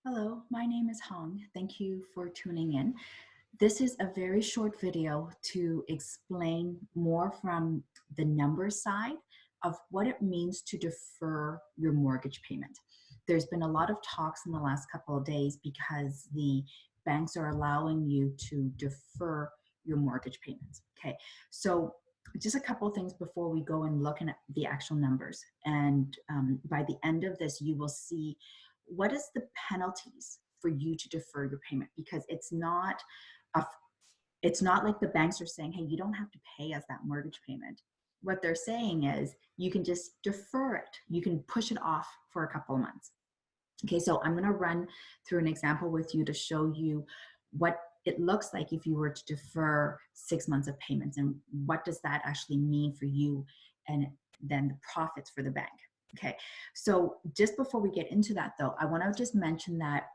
Hello, my name is Huong. Thank you for tuning in. This is a very short video to explain more from the numbers side of what it means to defer your mortgage payment. There's been a lot of talks in the last couple of days because the banks are allowing you to defer your mortgage payments. Okay, so just a couple of things before we go and look at the actual numbers. And by the end of this, you will see what is the penalties for you to defer your payment, because a it's not like the banks are saying, hey, you don't have to pay us that mortgage payment. What they're saying is you can just defer it. You can push it off for a couple of months. Okay, so I'm going to run through an example with you to show you what it looks like if you were to defer 6 months of payments, and what does that actually mean for you, and then the profits for the bank. Okay, so just before we get into that though, I want to just mention that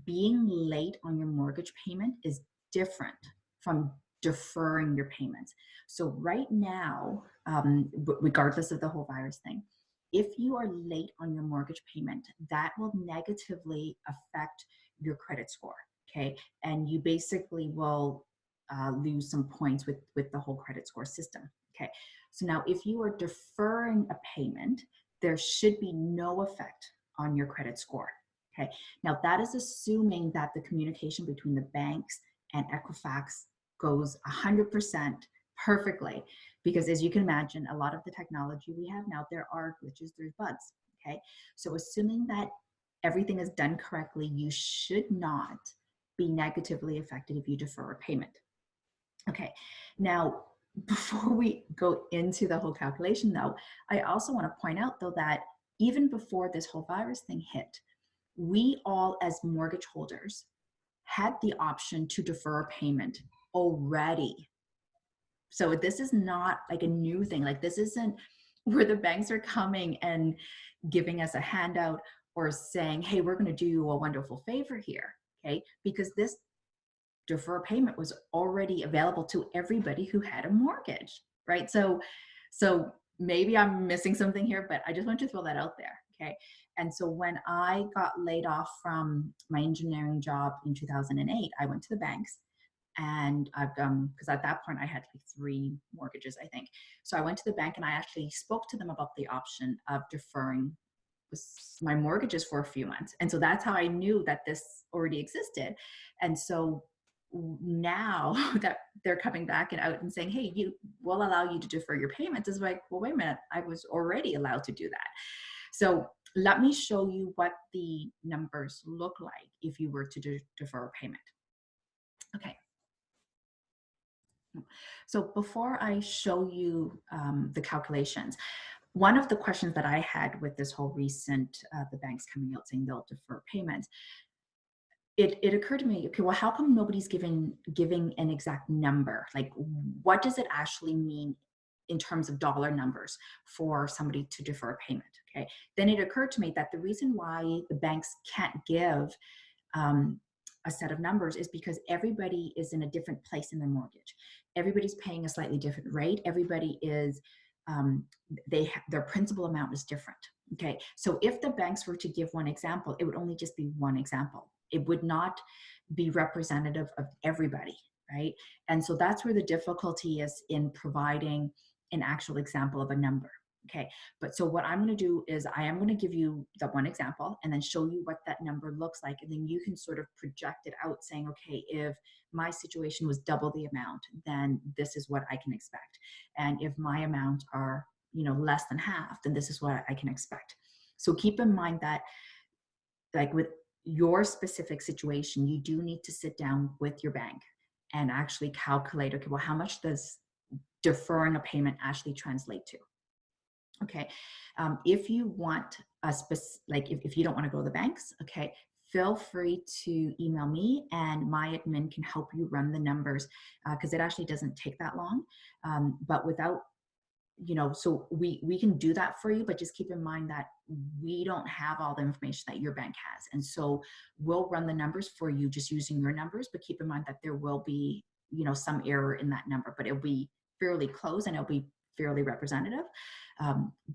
being late on your mortgage payment is different from deferring your payments. So right now, regardless of the whole virus thing, if you are late on your mortgage payment, that will negatively affect your credit score. Okay, and you basically will lose some points with the whole credit score system. Okay, so now if you are deferring a payment, there should be no effect on your credit score. Okay, now that is assuming that the communication between the banks and Equifax goes 100% perfectly, because as you can imagine, a lot of the technology we have now, there are glitches, there's bugs. Okay, so assuming that everything is done correctly, you should not be negatively affected if you defer a payment. Okay, now before we go into the whole calculation though, I also want to point out though that even before this whole virus thing hit, we all as mortgage holders had the option to defer a payment already. So this is not like a new thing. Like, this isn't where the banks are coming and giving us a handout or saying, hey, we're going to do you a wonderful favor here. Okay, because this defer payment was already available to everybody who had a mortgage, right? So maybe I'm missing something here, but I just want to throw that out there. Okay, and so when I got laid off from my engineering job in 2008, I went to the banks, and I've because at that point I had like 3 mortgages, I think. So I went to the bank and I actually spoke to them about the option of deferring my mortgages for a few months. And so that's how I knew that this already existed. And so now that they're coming back and out and saying, hey, you will allow you to defer your payments, is like, well, wait a minute, I was already allowed to do that. So let me show you what the numbers look like if you were to defer a payment. Okay. So before I show you the calculations, one of the questions that I had with this whole recent, the banks coming out saying they'll defer payments, it occurred to me, okay, well, how come nobody's giving an exact number? Like, what does it actually mean in terms of dollar numbers for somebody to defer a payment? Okay, then it occurred to me that the reason why the banks can't give um, a set of numbers is because everybody is in a different place in their mortgage. Everybody's paying a slightly different rate. Everybody is their principal amount is different. Okay, so if the banks were to give one example, it would only just be one example. It would not be representative of everybody, right? And so that's where the difficulty is in providing an actual example of a number. Okay, but so what I'm going to do is I am going to give you that one example and then show you what that number looks like. And then you can sort of project it out saying, okay, if my situation was double the amount, then this is what I can expect. And if my amount are, less than half, then this is what I can expect. So keep in mind that, like, with your specific situation, you do need to sit down with your bank and actually calculate, okay, well, how much does deferring a payment actually translate to? Okay, if you want a like if you don't want to go to the banks, okay, feel free to email me and my admin can help you run the numbers, because it actually doesn't take that long. But without, so we can do that for you, but just keep in mind that we don't have all the information that your bank has. And so we'll run the numbers for you just using your numbers, but keep in mind that there will be, some error in that number, but it'll be fairly close and it'll be fairly representative,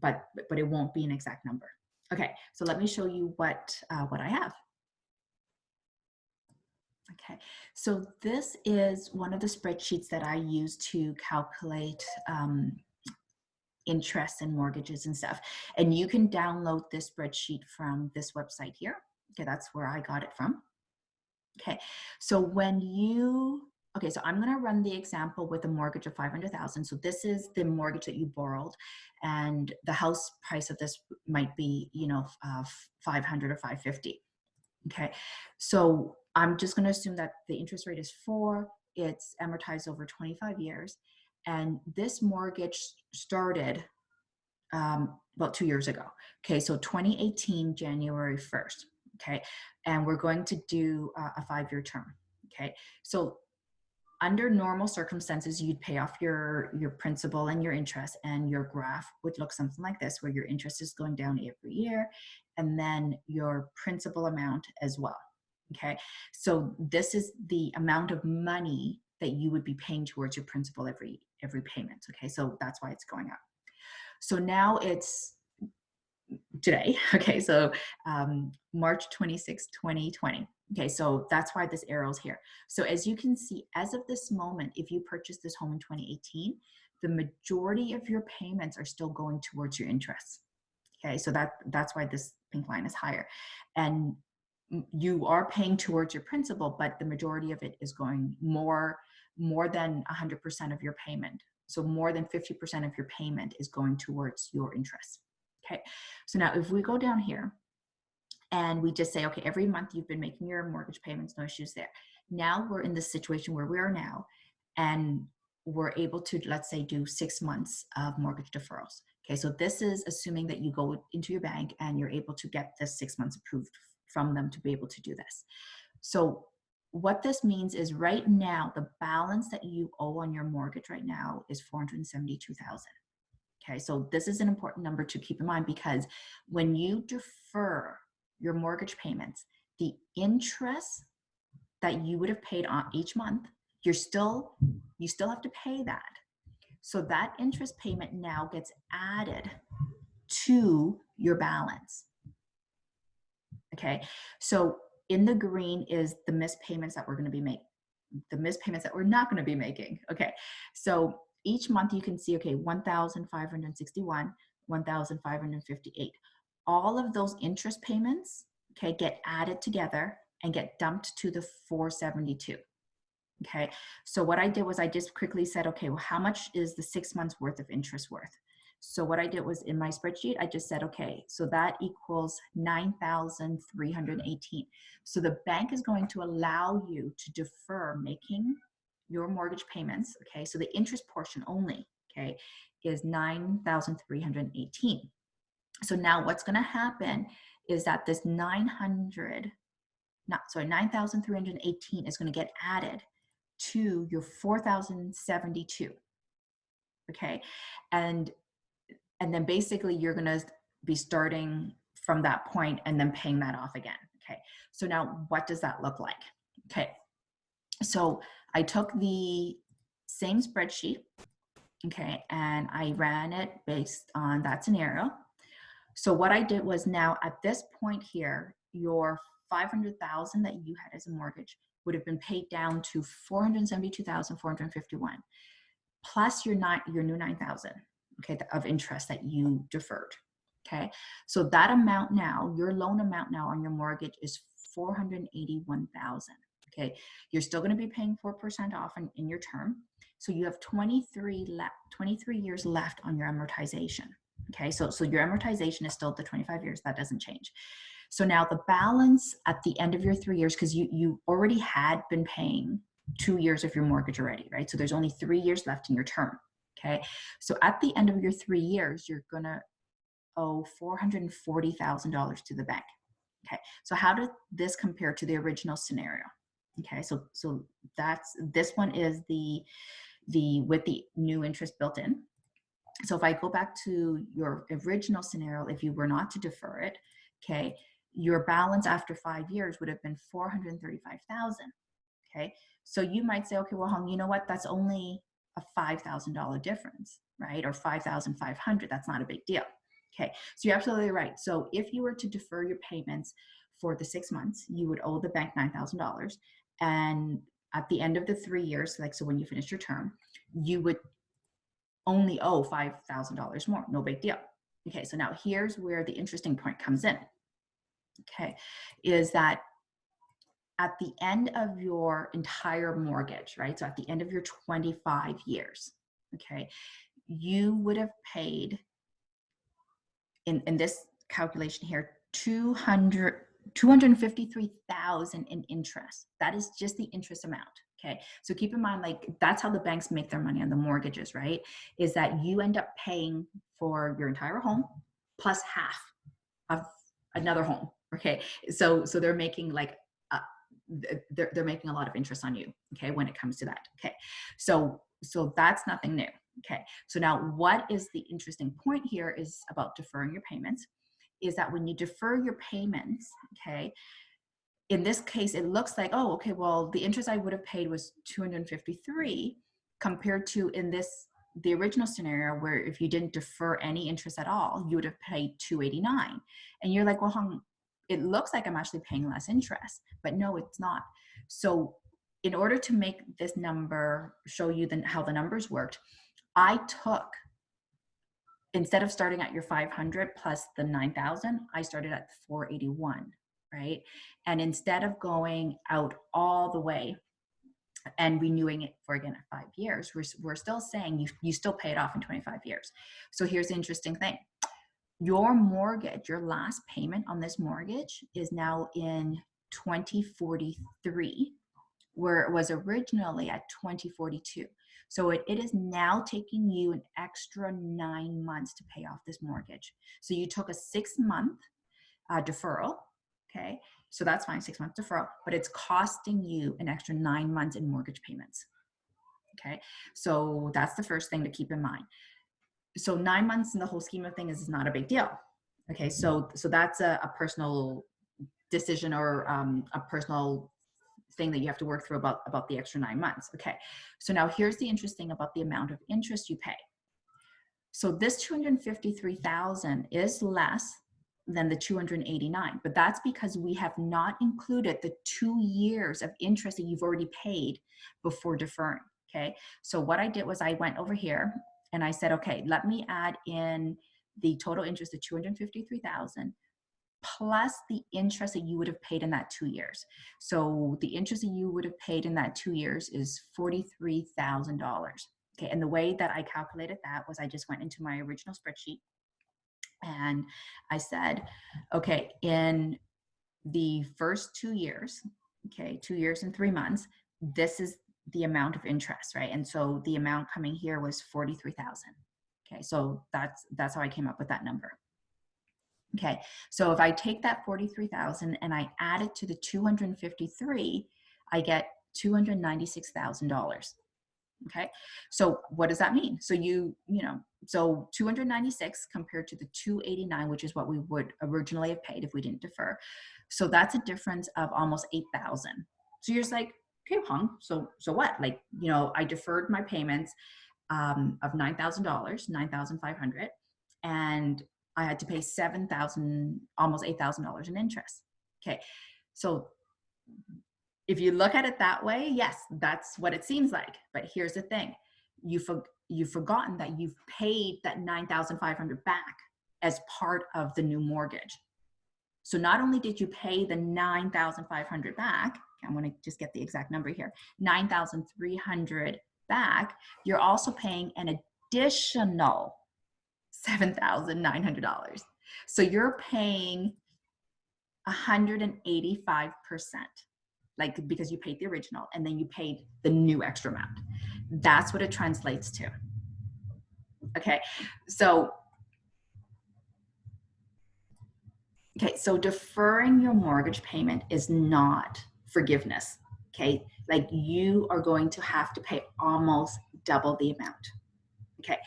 but it won't be an exact number. Okay, so let me show you what I have. Okay, so this is one of the spreadsheets that I use to calculate interest and mortgages and stuff. And you can download this spreadsheet from this website here. Okay, that's where I got it from. Okay, so so I'm going to run the example with a mortgage of 500,000. So this is the mortgage that you borrowed, and the house price of this might be, 500 or 550. Okay, so I'm just going to assume that the interest rate is 4. It's amortized over 25 years, and this mortgage started about 2 years ago. Okay, so 2018, January 1st. Okay, and we're going to do a 5-year term. Okay, so under normal circumstances, you'd pay off your principal and your interest, and your graph would look something like this, where your interest is going down every year, and then your principal amount as well. Okay, so this is the amount of money that you would be paying towards your principal every payment. Okay, so that's why it's going up. So now it's today. Okay, so March 26, 2020. Okay, so that's why this arrow is here. So as you can see, as of this moment, if you purchased this home in 2018, the majority of your payments are still going towards your interest. Okay, so that's why this pink line is higher. And you are paying towards your principal, but the majority of it is going more than 100% of your payment. So more than 50% of your payment is going towards your interest. Okay, so now if we go down here and we just say, okay, every month you've been making your mortgage payments, no issues there. Now we're in the situation where we are now, and we're able to, let's say, do 6 months of mortgage deferrals. Okay, so this is assuming that you go into your bank and you're able to get this 6 months approved from them to be able to do this. So what this means is right now, the balance that you owe on your mortgage right now is $472,000. Okay, so this is an important number to keep in mind, because when you defer your mortgage payments, the interest that you would have paid on each month, you still have to pay that. So that interest payment now gets added to your balance. Okay, so in the green is the missed payments that we're going to be making, the missed payments that we're not going to be making. Okay, so each month you can see, okay, 1,561, 1,558. All of those interest payments, okay, get added together and get dumped to the 472. Okay, so what I did was I just quickly said, okay, well, how much is the 6 months worth of interest worth? So what I did was in my spreadsheet, I just said, okay, so that equals 9,318. So the bank is going to allow you to defer making your mortgage payments. Okay, so the interest portion only, okay, is 9,318. So now what's going to happen is that this 9,318 is going to get added to your 4,072. Okay, and then basically you're going to be starting from that point and then paying that off again. Okay, so now what does that look like? Okay, so I took the same spreadsheet, okay, and I ran it based on that scenario. So what I did was, now at this point here, your 500,000 that you had as a mortgage would have been paid down to 472,451, plus your new 9,000, okay, of interest that you deferred. Okay, so that amount now, your loan amount now on your mortgage is 481,000. Okay, you're still going to be paying 4% off in your term, so you have 23 years left on your amortization. Okay, so your amortization is still the 25 years, that doesn't change. So now the balance at the end of your 3 years, because you already had been paying 2 years of your mortgage already, right? So there's only 3 years left in your term. Okay, so at the end of your 3 years, you're gonna owe $440,000 to the bank. Okay, so how did this compare to the original scenario? Okay, so this one is the with the new interest built in. So if I go back to your original scenario, if you were not to defer it, okay, your balance after 5 years would have been 435,000. Okay, so you might say, okay, well, Huong, you know what? That's only a $5,000 difference, right? Or 5,500. That's not a big deal. Okay, so you're absolutely right. So if you were to defer your payments for the 6 months, you would owe the bank $9,000, And at the end of the 3 years, like, so when you finish your term, you would only owe $5,000 more. No big deal. Okay, so now here's where the interesting point comes in. Okay, is that at the end of your entire mortgage, right? So at the end of your 25 years, okay, you would have paid in this calculation here 253,000 in interest. That is just the interest amount. Okay, so keep in mind, like, that's how the banks make their money on the mortgages, right? Is that you end up paying for your entire home plus half of another home. Okay, so they're making like they're making a lot of interest on you. Okay, when it comes to that. Okay, so that's nothing new. Okay, so now what is the interesting point here is about deferring your payments. Is that when you defer your payments, okay, in this case, it looks like, oh, okay, well, the interest I would have paid was 253 compared to the original scenario where if you didn't defer any interest at all, you would have paid 289. And you're like, well, Huong, it looks like I'm actually paying less interest, but no, it's not. So in order to make this number show you how the numbers worked, I took, instead of starting at your 500 plus the 9,000, I started at 481, right? And instead of going out all the way and renewing it for again at 5 years, we're still saying you still pay it off in 25 years. So here's the interesting thing. Your mortgage, your last payment on this mortgage is now in 2043, where it was originally at 2042. So it is now taking you an extra 9 months to pay off this mortgage. So you took a 6-month deferral, okay? So that's fine, 6-month deferral, but it's costing you an extra 9 months in mortgage payments, okay? So that's the first thing to keep in mind. So 9 months in the whole scheme of things is not a big deal, okay? So that's a personal decision or a personal thing that you have to work through about the extra 9 months. Okay, so now here's the interesting about the amount of interest you pay. So this 253,000 is less than the 289, but that's because we have not included the 2 years of interest that you've already paid before deferring. Okay, so what I did was I went over here and I said, okay, let me add in the total interest of 253,000 plus the interest that you would have paid in that 2 years. So the interest that you would have paid in that 2 years is $43,000. Okay, and the way that I calculated that was I just went into my original spreadsheet and I said, okay, in the first 2 years, okay, 2 years and 3 months, this is the amount of interest, right? And so the amount coming here was 43,000. Okay, so that's how I came up with that number. Okay, so if I take that 43,000 and I add it to the 253, I get $296,000. Okay, so what does that mean? So so 296 compared to the 289, which is what we would originally have paid if we didn't defer. So that's a difference of almost 8,000. So you're just like, okay, Huong, so what? Like, I deferred my payments of $9,000, 9,500, and I had to pay 7,000, almost $8,000 in interest. Okay, so if you look at it that way, yes, that's what it seems like. But here's the thing: you've forgotten that you've paid that 9,500 back as part of the new mortgage. So not only did you pay the 9,500 back, I'm going to just get the exact number here, 9,300 back, you're also paying an additional $7,900. So you're paying 185%, like, because you paid the original and then you paid the new extra amount. That's what it translates to. Okay, so deferring your mortgage payment is not forgiveness. Okay, like, you are going to have to pay almost double the amount. Okay,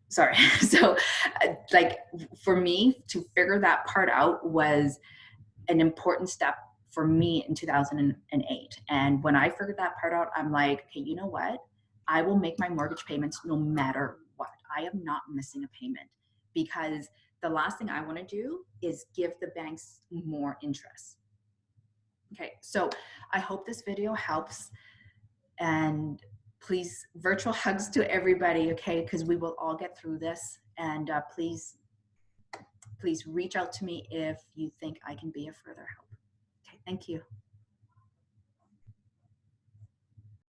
sorry. So like, for me to figure that part out was an important step for me in 2008. And when I figured that part out, I'm like, okay, you know what? I will make my mortgage payments no matter what. I am not missing a payment, because the last thing I want to do is give the banks more interest. Okay, so I hope this video helps, and please, virtual hugs to everybody, okay, because we will all get through this. And please reach out to me if you think I can be of further help. Okay, thank you.